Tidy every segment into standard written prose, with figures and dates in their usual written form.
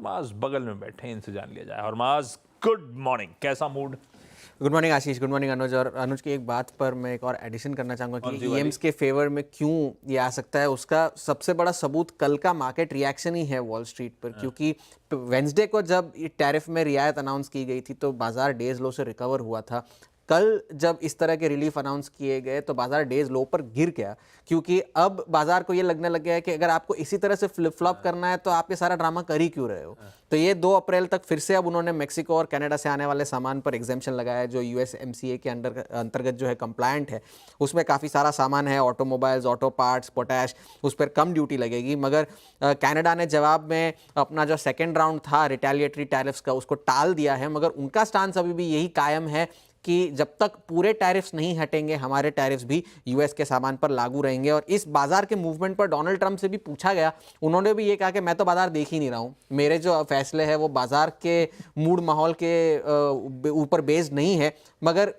हरमाज बगल में बैठे हैं, इनसे जान लिया जाए। हरमाज, गुड मॉर्निंग, कैसा मूड? गुड मॉर्निंग आशीष, गुड मॉर्निंग अनुज। और अनुज की एक बात पर मैं एक और एडिशन करना चाहूँगा कौन सी कि वाली? ईएम्स के फेवर में क्यों ये आ सकता है, उसका सबसे बड़ा सबूत कल का मार्केट रिएक्शन ही है वॉल स्ट्रीट पर। क्योंकि वेंसडे को जब टैरिफ में रियायत अनाउंस की गई थी तो बाजार डेज लो से रिकवर हुआ था। कल जब इस तरह के रिलीफ अनाउंस किए गए तो बाजार डेज लो पर गिर गया, क्योंकि अब बाजार को ये लगने लग गया है कि अगर आपको इसी तरह से फ्लिप फ्लॉप करना है तो आप ये सारा ड्रामा कर ही क्यों रहे हो। तो ये 2 अप्रैल तक फिर से अब उन्होंने मेक्सिको और कनाडा से आने वाले सामान पर एग्जेम्पशन लगाया है, जो यूएसएमसीए के अंतर्गत जो है कंप्लायंट है। उसमें काफ़ी सारा सामान है, ऑटोमोबाइल्स, ऑटो पार्ट्स, पोटैश, उस पर कम ड्यूटी लगेगी। मगर कनाडा ने जवाब में अपना जो सेकेंड राउंड था रिटेलिएटरी टैरिफ्स का, उसको टाल दिया है। मगर उनका स्टांस अभी भी यही कायम है कि जब तक पूरे टैरिफ्स नहीं हटेंगे, हमारे टैरिफ्स भी यूएस के सामान पर लागू रहेंगे। और इस बाजार के मूवमेंट पर डोनाल्ड ट्रंप से भी पूछा गया, उन्होंने भी ये कहा कि मैं तो बाजार देख ही नहीं रहा हूँ, मेरे जो फैसले हैं वो बाजार के मूड माहौल के ऊपर बेस्ड नहीं है। मगर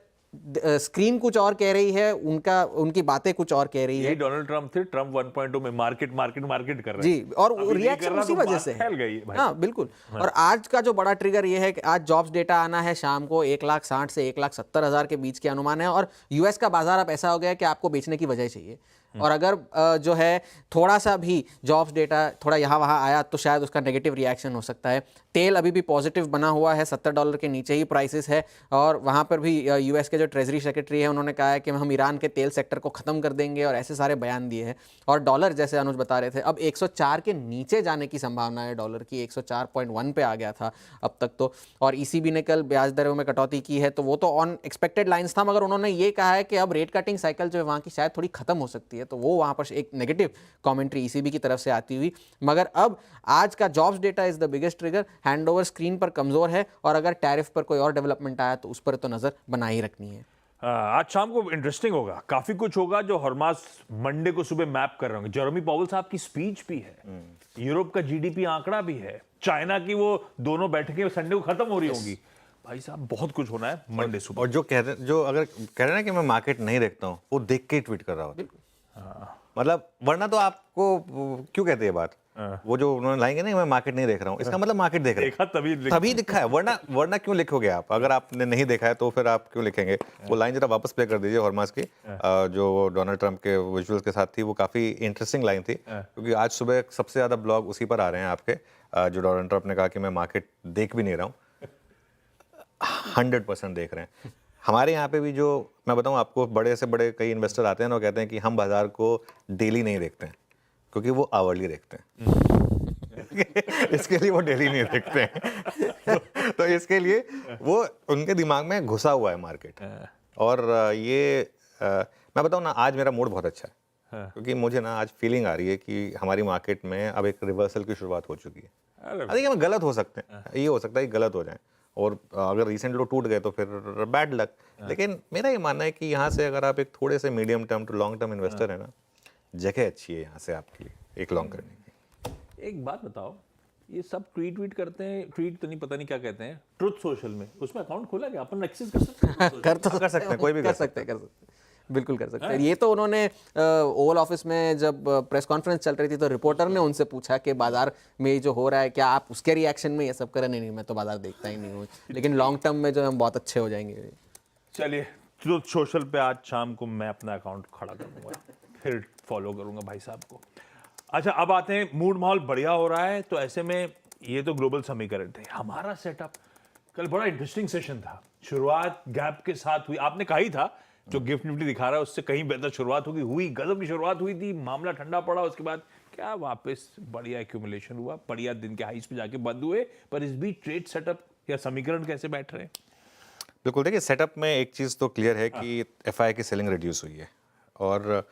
स्क्रीन कुछ और कह रही है, उनकी बातें कुछ और कह रही है। यही डोनाल्ड ट्रंप थे, ट्रंप 1.2 में मार्केट मार्केट मार्केट कर रहे जी, हैं। और अभी नहीं कर रिएक्शन रहा उसी तो वजह बात से है। फैल गई भाई। हाँ बिल्कुल। और आज का जो बड़ा ट्रिगर ये है कि आज जॉब्स डेटा आना है शाम को, 1,60,000 से 1,70,000 के बीच के अनुमान है। और यूएस का बाजार अब ऐसा हो गया है कि आपको बेचने की वजह चाहिए। और अगर जो है थोड़ा सा भी जॉब्स डेटा थोड़ा यहाँ वहाँ आया तो शायद उसका नेगेटिव रिएक्शन हो सकता है। तेल अभी भी पॉजिटिव बना हुआ है, $70 के नीचे ही प्राइसेस है। और वहाँ पर भी यूएस के जो ट्रेजरी सेक्रेटरी है उन्होंने कहा है कि हम ईरान के तेल सेक्टर को ख़त्म कर देंगे, और ऐसे सारे बयान दिए हैं। और डॉलर, जैसे अनुज बता रहे थे, अब 104 के नीचे जाने की संभावना है डॉलर की। 104.1 पे आ गया था अब तक तो। और ईसीबी ने कल ब्याज दरों में कटौती की है, तो वो तो ऑन एक्सपेक्टेड लाइंस था। मगर उन्होंने ये कहा है कि अब रेट कटिंग साइकिल जो है वहाँ की शायद थोड़ी खत्म हो सकती है। तो वो वहाँ पर एक नेगेटिव कमेंट्री ईसीबी की तरफ से आती हुई। मगर अब आज का jobs data is the biggest trigger. Handover screen पर कमजोर है, और अगर टैरिफ पर कोई और डेवलपमेंट आया तो उस पर तो नजर बना ही रखनी है। आज शाम को इंटरेस्टिंग होगा, काफी कुछ होगा जो हरमाज मंडे को सुबह मैप कर रहे होंगे। जेरेमी पावेल साहब की स्पीच भी है, यूरोप का जीडीपी आंकड़ा भी है, चाइना की वो दोनों बैठकें संडे को खत्म हो रही होंगी। भाई साहब बहुत कुछ होना है मंडे सुबह। और जो अगर कह रहे हैं ना कि मैं मार्केट नहीं देखता हूँ, वो देख के ट्वीट कर रहा होता। मतलब वरना तो आपको क्यों कहते हैं बात, वो जो उन्होंने लाएंगे ना, मैं मार्केट नहीं देख रहा हूँ, इसका मतलब मार्केट देख रहा देखा तभी दिखा है। वरना क्यों लिखोगे आप? अगर आपने नहीं देखा है तो फिर आप क्यों लिखेंगे? वो लाइन जरा वापस प्ले कर दीजिए हरमाज की, जो डोनाल्ड ट्रंप के विजुअल्स के साथ थी। वो काफी इंटरेस्टिंग लाइन थी, क्योंकि आज सुबह सबसे ज्यादा ब्लॉग उसी पर आ रहे हैं आपके, जो डोनाल्ड ट्रंप ने कहा कि मैं मार्केट देख भी नहीं रहा हूँ। 100% देख रहे हैं। हमारे यहाँ पे भी, जो मैं बताऊँ आपको, बड़े से बड़े कई इन्वेस्टर आते हैं ना, वो कहते हैं कि हम बाजार को डेली नहीं देखते हैं, क्योंकि वो आवरली देखते हैं। इसके लिए वो डेली नहीं देखते हैं। तो इसके लिए वो उनके दिमाग में घुसा हुआ है मार्केट। और ये मैं बताऊँ ना, आज मेरा मूड बहुत अच्छा है, क्योंकि मुझे ना आज फीलिंग आ रही है कि हमारी मार्केट में अब एक रिवर्सल की शुरुआत हो चुकी है। देखिए, हम गलत हो सकते हैं, ये हो सकता है कि गलत हो जाए, और अगर रिसेंट लो टूट गए तो फिर बैड लक। लेकिन मेरा ये मानना है कि यहाँ से अगर आप एक थोड़े से medium term to long term investor है ना, जगह अच्छी है यहाँ से आपके लिए एक लॉन्ग करने की। एक बात बताओ, ये सब ट्वीट करते हैं, ट्वीट तो नहीं, पता नहीं क्या कहते हैं, ट्रुथ सोशल में, उसमें अकाउंट खोला क्या? अपन एक्सेस कर सकते हैं? कर सकते हैं, कोई भी कर सकते हैं, बिल्कुल कर सकते हैं। ये तो उन्होंने ओवल ऑफिस में जब प्रेस कॉन्फ्रेंस चल रही थी तो रिपोर्टर ने उनसे पूछा कि बाजार में जो हो रहा है क्या आप उसके रिएक्शन में ये सब करें? नहीं, मैं तो बाजार देखता ही नहीं हूँ, लेकिन लॉन्ग टर्म में जो हम बहुत अच्छे हो जाएंगे। चलिए, ट्रुथ सोशल पे आज शाम को मैं अपना अकाउंट खड़ा करूंगा, फिर फॉलो करूंगा भाई साहब को। अच्छा, अब आते हैं, मूड माहौल बढ़िया हो रहा है, तो ऐसे में ये तो ग्लोबल समीकरण थे। हमारा सेटअप कल बड़ा इंटरेस्टिंग सेशन था। शुरुआत गैप के साथ हुई, आपने कहा ही था जो गिफ्ट निफ्टी दिखा रहा है उससे कहीं बेहतर शुरुआत होगी, हुई, गजब की शुरुआत हुई थी, मामला ठंडा पड़ा, उसके बाद क्या वापस बढ़िया एक्यूमुलेशन हुआ, बढ़िया दिन के हाईस पे जाके बंद हुए। पर इस बीच ट्रेड सेटअप या समीकरण कैसे बैठ रहे हैं? बिल्कुल, देखिए, सेटअप में एक चीज़ तो क्लियर है कि एफआई की सेलिंग रिड्यूस हुई है, और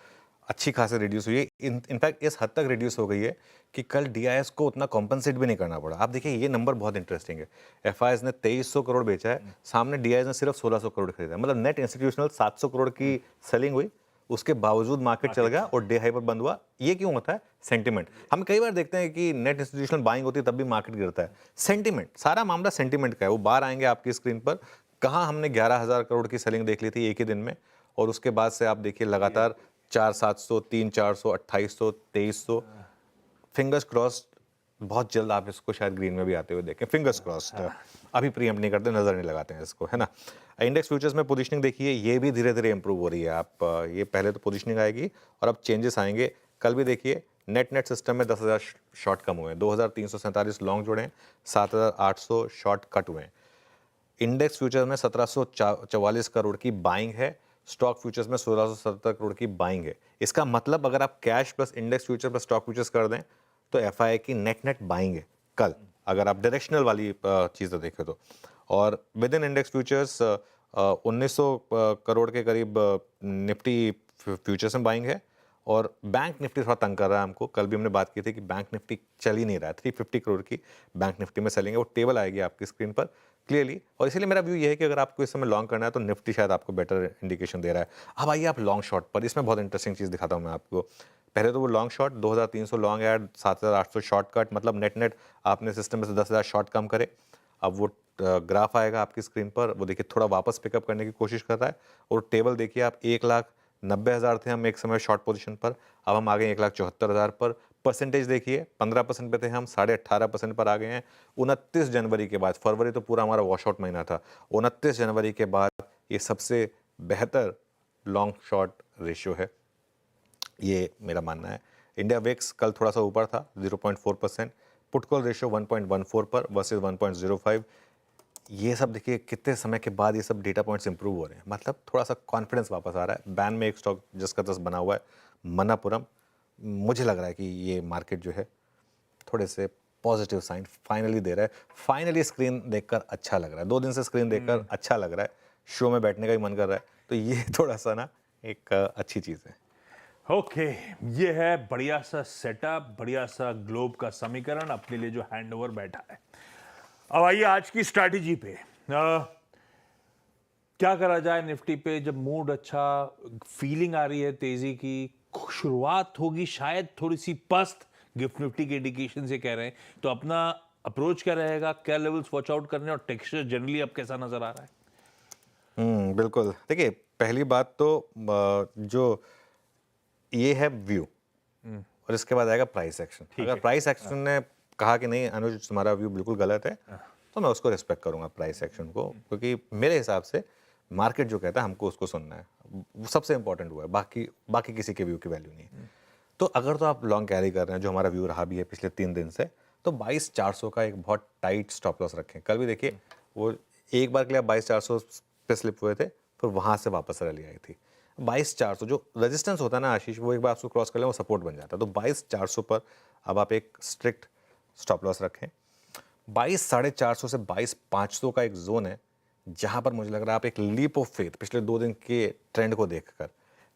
अच्छी खासी रिड्यूस हुई है। इनफैक्ट इस हद तक रिड्यूस हो गई है कि कल डीआईएस को उतना कॉम्पनसेट भी नहीं करना पड़ा। आप देखिए, ये नंबर बहुत इंटरेस्टिंग है। एफआईएस ने 2300 करोड़ बेचा है, सामने डीआईएस ने सिर्फ 1600 करोड़ खरीदा। मतलब नेट इंस्टीट्यूशनल 700 करोड़ की सेलिंग हुई, उसके बावजूद मार्केट चल गया और डे हाई पर बंद हुआ। ये क्यों होता है? सेंटिमेंट। हम कई बार देखते हैं कि नेट इंस्टीट्यूशनल बाइंग होती है तब भी मार्केट गिरता है। सेंटिमेंट, सारा मामला सेंटिमेंट का है। वो बाहर आएंगे आपकी स्क्रीन पर, कहाँ हमने 11,000 करोड़ की सेलिंग देख ली थी एक ही दिन में, और उसके बाद से आप देखिए लगातार 4,700, 3,400, 2,800, 2,300। फिंगर्स क्रॉस्ड, बहुत जल्द आप इसको शायद ग्रीन में भी आते हुए देखें, फिंगर्स क्रॉस्ड। अभी प्रीएम्प्ट नहीं करते, नजर नहीं लगाते हैं इसको, है ना। इंडेक्स फ्यूचर्स में पोजीशनिंग देखिए, ये भी धीरे धीरे इंप्रूव हो रही है। आप ये पहले तो पोजीशनिंग आएगी और अब चेंजेस आएंगे। कल भी देखिए नेट सिस्टम में 10,000 शॉर्ट कम हुए हैं, 2,347 लॉन्ग जुड़े हैं, 7,800 शॉर्ट कट हुए हैं। इंडेक्स फ्यूचर में 1,744 करोड़ की बाइंग है, स्टॉक फ्यूचर्स में 1,670 करोड़ की बाइंग है। इसका मतलब अगर आप cash plus index future plus stock futures कर दें तो एफआईआई की नेट बाइंग है कल, अगर आप डायरेक्शनल वाली चीज़ें देखें तो। और with in index futures 1900 crore के करीब निफ्टी फ्यूचर्स में बाइंग है। और बैंक निफ्टी थोड़ा तंग कर रहा है हमको। कल भी हमने बात की थी कि बैंक निफ्टी चल ही नहीं रहा है, 350 करोड़ की बैंक निफ्टी में सेलिंग है। वो टेबल आएगी आपकी स्क्रीन पर क्लियरली, और इसीलिए मेरा व्यू ये है कि अगर आपको इस समय लॉन्ग करना है तो निफ्टी शायद आपको बेटर इंडिकेशन दे रहा है। अब आइए आप लॉन्ग शॉट पर, इसमें बहुत इंटरेस्टिंग चीज़ दिखाता हूँ मैं आपको। पहले तो वो long shot 2,300 long add, 7,800 short cut, मतलब नेट आपने सिस्टम में से 10,000 शॉर्ट कम करे। अब वो ग्राफ आएगा आपकी स्क्रीन पर, वो देखिए थोड़ा वापस पिकअप करने की कोशिश कर रहा है। और टेबल देखिए आप, 1,90,000 थे हम एक समय शॉर्ट पोजीशन पर, अब हम आ गए 1,74,000 पर। परसेंटेज देखिए 15% पे थे हम, 18.5% पर आ गए हैं। 29 जनवरी के बाद, फरवरी तो पूरा हमारा वॉश आउट महीना था, 29 जनवरी के बाद ये सबसे बेहतर लॉन्ग शॉर्ट रेशियो है, ये मेरा मानना है। इंडिया विक्स कल थोड़ा सा ऊपर था 0.4%, पुट कॉल रेशियो 1.14 पर वर्सेस 1.05। ये सब देखिए कितने समय के बाद ये सब डेटा पॉइंट्स इंप्रूव हो रहे हैं, मतलब थोड़ा सा कॉन्फिडेंस वापस आ रहा है। बैन में एक स्टॉक जिसका 10 बना हुआ है, मनापुरम, मुझे लग रहा है कि ये मार्केट जो है थोड़े से पॉजिटिव साइन फाइनली दे रहा है। फाइनली स्क्रीन देखकर अच्छा लग रहा है, 2 दिन से स्क्रीन देखकर अच्छा लग रहा है, शो में बैठने का ही मन कर रहा है। तो ये थोड़ा सा ना एक अच्छी चीज़ है। ओके, ये है बढ़िया सा सेटअप, बढ़िया सा ग्लोब का समीकरण अपने लिए जो हैंडओवर बैठा है। अब आइए आज की स्ट्रैटेजी पे। क्या करा जाए निफ्टी पे, जब मूड अच्छा, फीलिंग आ रही है तेजी की, शुरुआत होगी शायद थोड़ी सी पस्त, गिफ्ट निफ्टी के इंडिकेशन से कह रहे हैं, तो अपना अप्रोच क्या रहेगा, क्या लेवल्स वॉच आउट करने, और टेक्सचर जनरली अब कैसा नजर आ रहा है? बिल्कुल। देखिए पहली बात तो जो ये है व्यू, और इसके बाद आएगा प्राइस एक्शन। अगर प्राइस एक्शन ने कहा कि नहीं अनुज तुम्हारा व्यू बिल्कुल गलत है, तो मैं उसको रिस्पेक्ट करूंगा प्राइस एक्शन को, क्योंकि मेरे हिसाब से मार्केट जो कहता है हमको उसको सुनना है, वो सबसे इंपॉर्टेंट हुआ है, बाकी किसी के व्यू की वैल्यू नहीं है। तो अगर तो आप लॉन्ग कैरी कर रहे हैं, जो हमारा व्यू रहा भी है पिछले 3 दिन से, तो 22,400 का एक बहुत टाइट स्टॉप लॉस रखें। कल भी देखिए वो एक बार के लिए 22,400 पे स्लिप हुए थे, फिर वहां से वापस रैली आई थी। 22,400 जो रेजिस्टेंस होता है ना आशीष, वो एक बार आपको क्रॉस कर ले वो सपोर्ट बन जाता है। तो 22,400 पर अब आप एक स्ट्रिक्ट स्टॉप लॉस रखें। 22,450 से 22,500 का एक जोन है, जहां पर मुझे लग रहा है आप एक लीप ऑफ फेथ, पिछले 2 दिन के ट्रेंड को देखकर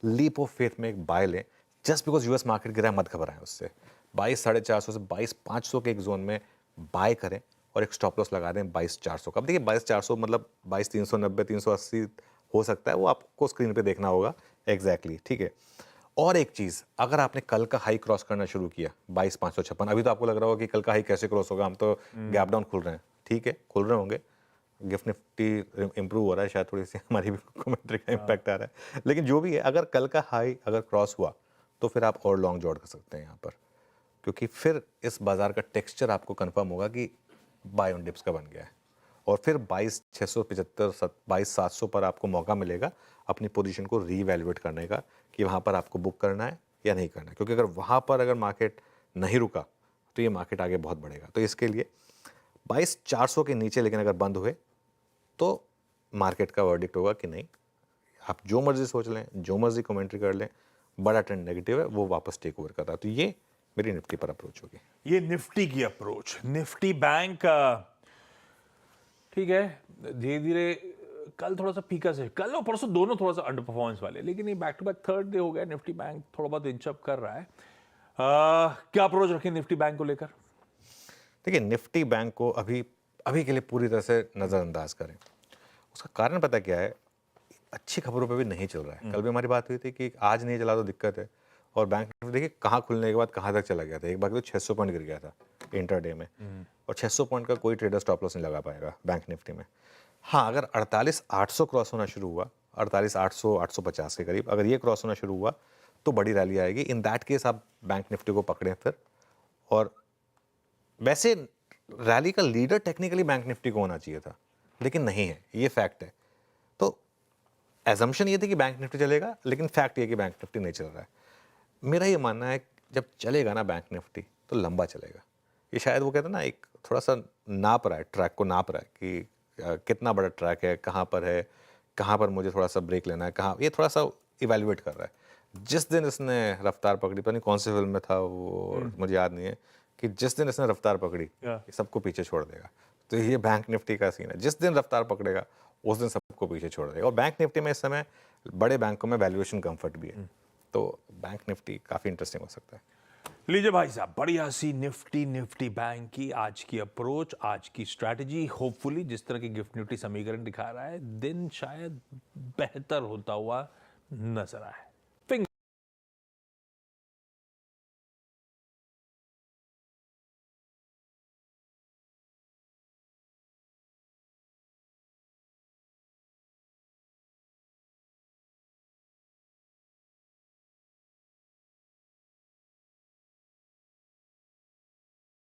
लीप ऑफ फेथ में एक बाय लें। जस्ट बिकॉज यूएस मार्केट गिरा, मत घबराएं उससे। 22,450 से 22,500 के एक जोन में बाय करें और एक स्टॉप लॉस लगा दें 22,400 का। अब देखिए 22,400 मतलब 22,390 380 हो सकता है, वो आपको स्क्रीन पे देखना होगा एग्जैक्टली, ठीक है। और एक चीज़, अगर आपने कल का हाई क्रॉस करना शुरू किया 22,556, अभी तो आपको लग रहा होगा कि कल का हाई कैसे क्रॉस होगा, हम तो गैप डाउन खुल रहे हैं, ठीक है खुल रहे होंगे, गिफ्ट निफ्टी इंप्रूव हो रहा है, शायद थोड़ी सी हमारी भी कमेंट्री का इम्पैक्ट आ रहा है, लेकिन जो भी है, अगर कल का हाई अगर क्रॉस हुआ तो फिर आप और लॉन्ग जॉर्ड कर सकते हैं यहाँ पर, क्योंकि फिर इस बाजार का टेक्सचर आपको कंफर्म होगा कि बाय ऑन डिप्स का बन गया है। और फिर 22,675 22,700 पर आपको मौका मिलेगा अपनी पोजीशन को रीवैल्यूएट करने का, कि वहाँ पर आपको बुक करना है या नहीं करना है, क्योंकि अगर वहाँ पर अगर मार्केट नहीं रुका तो ये मार्केट आगे बहुत बढ़ेगा। तो इसके लिए 22,400 के नीचे लेकिन अगर बंद हुए तो मार्केट का वर्डिक्ट होगा कि नहीं, आप जो मर्जी सोच लें, जो मर्जी कमेंट्री कर लें, बड़ा ट्रेंड नेगेटिव है, वो वापस टेक ओवर कर रहा है। तो ये मेरी निफ्टी पर अप्रोच होगी। ये निफ्टी की अप्रोच। निफ्टी बैंक ठीक है, धीरे धीरे कल थोड़ा सा फीका से, कल और परसों दोनों थोड़ा सा अंडर परफॉर्मेंस वाले, लेकिन ये back to back third day हो गया, निफ्टी बैंक थोड़ा बहुत इंचअप कर रहा है। क्या अप्रोच रखें निफ्टी बैंक को लेकर? देखिए निफ्टी बैंक को अभी के लिए पूरी तरह से नज़रअंदाज करें। उसका कारण पता क्या है, अच्छी खबरों पे भी नहीं चल रहा है। कल भी हमारी बात हुई थी कि आज नहीं चला तो दिक्कत है, और बैंक निफ्टी देखिए कहाँ खुलने के बाद कहाँ तक चला गया था। एक बार तो 600 पॉइंट गिर गया था इंटरडे में, और 600 पॉइंट का कोई ट्रेडर स्टॉप लॉस नहीं लगा पाएगा बैंक निफ्टी में। हाँ, अगर 48,800 क्रॉस होना शुरू हुआ, 48,800 850 के करीब अगर ये क्रॉस होना शुरू हुआ तो बड़ी रैली आएगी। इन दैट केस आप बैंक निफ्टी को पकड़ें फिर, और वैसे रैली का लीडर टेक्निकली बैंक निफ्टी को होना चाहिए था, लेकिन नहीं है, ये फैक्ट है। तो एजम्पशन ये थी कि बैंक निफ्टी चलेगा, लेकिन फैक्ट ये कि बैंक निफ्टी नहीं चल रहा है। मेरा ये मानना है जब चलेगा ना बैंक निफ्टी तो लंबा चलेगा। ये शायद वो कहते हैं ना, एक थोड़ा सा नाप रहा है, ट्रैक को नाप रहा है कि कितना बड़ा ट्रैक है, कहाँ पर मुझे थोड़ा सा ब्रेक लेना है, कहाँ, ये थोड़ा सा इवेल्युएट कर रहा है। जिस दिन इसने रफ्तार पकड़ी, पता नहीं कौन सी फिल्म में था वो, मुझे याद नहीं है, कि जिस दिन इसने रफ्तार पकड़ी ये सबको पीछे छोड़ देगा। तो ये बैंक निफ्टी का सीन है, जिस दिन रफ्तार पकड़ेगा उस दिन सबको पीछे छोड़ देगा। और बैंक निफ्टी में इस समय बड़े बैंकों में वैल्यूएशन कंफर्ट भी है, तो बैंक निफ्टी काफ़ी इंटरेस्टिंग हो सकता है। लीजिए भाई साहब, बढ़िया सी निफ्टी बैंक की आज की अप्रोच, आज की स्ट्रैटेजी, होपफुली जिस तरह की गिफ्ट निफ्टी समीकरण दिखा रहा है, दिन शायद बेहतर होता हुआ नजर आए।